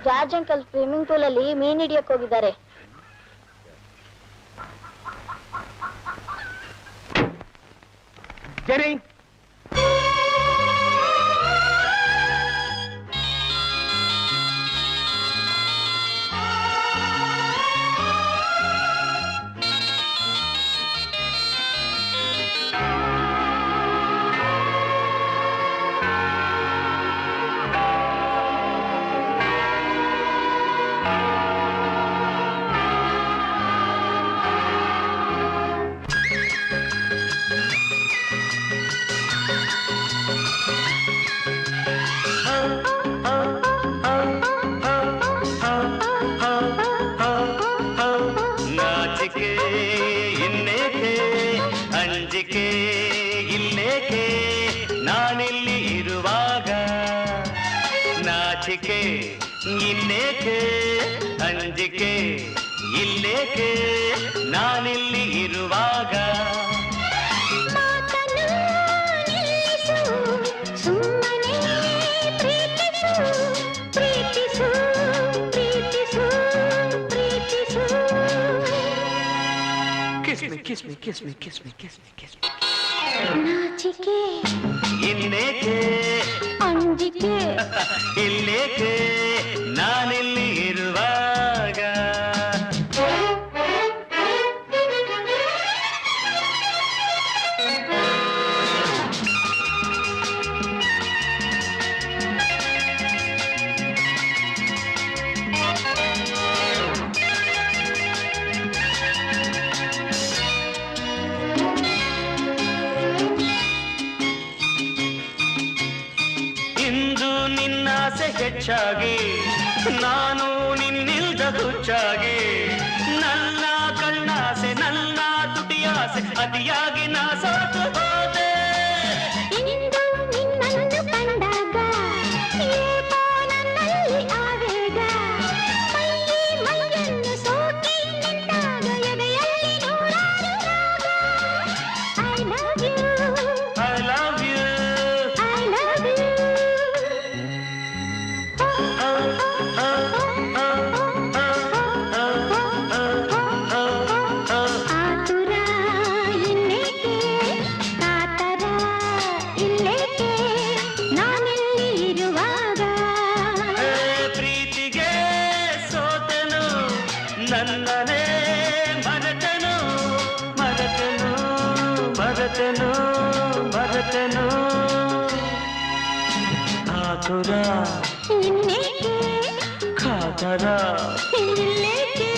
George uncle swimming pool ಅಲ್ಲಿ ಮೀನ್ ಹಿಡಿಯಕ್ ಹೋಗಿದ್ದಾರೆ. Jerry, ಅಂಜಿಕೆ ಇಲ್ಲೇಕೆ ನಾನಿಲ್ಲಿ ಇರುವಾಗ, ನಾಚಿಕೆ ಇನ್ನೇಕೆ ಅಂಜಿಕೆ ಇಲ್ಲೇಕೆ ನಾನಿಲ್ಲಿ ಇರುವಾಗ. Kiss me, kiss me, kiss me, kiss me, kiss me. ನಾಚಿಕೆ ಇನ್ನೇಕೆ ಅಂಜಿಕೆ ಇಲ್ಲೇಕೆ ನಾನಿಲ್ಲಿ ಇರುವಾಗ. ಹೆಚ್ಚಾಗಿ ನಾನು ನಿನ್ನಿಲ್ದ ಹುಚ್ಚಾಗಿ, ನನ್ನ ಕಣ್ಣಾಸೆ ನನ್ನ ತುಟಿಯಾಸೆ ಅತಿಯಾಗಿ ನಾ ಸಾಕು ಹೋದೆ. ಇಂದು ನಿನ್ನನ್ನು ಕಂಡಾಗ ಏಕೋ ನನ್ನಲ್ಲಿ ಆವೇಗ, ಮೈಯನ್ನು ಸೋಕಿ ನಿಂತಾಗ ಎದೆಯಲ್ಲಿ ನೂರಾರು ರಾಗ. I love you, I love you, I love you. ಆತುರ ಇನ್ನೇಕೆ ಕಾತರ ಇಲ್ಲೇಕೆ ನಾನಿಲ್ಲಿ ಇರುವಾಗ. ಪ್ರೀತಿಗೆ ಸೋತನು ನನ್ನನೇ ಮರೆತನು ಮರೆತನು ಮರೆತನು ಮರೆತನು. ಆತುರ ಇನ್ನೇಕೆ ಕಾತರ ಇಲ್ಲೇಕೆ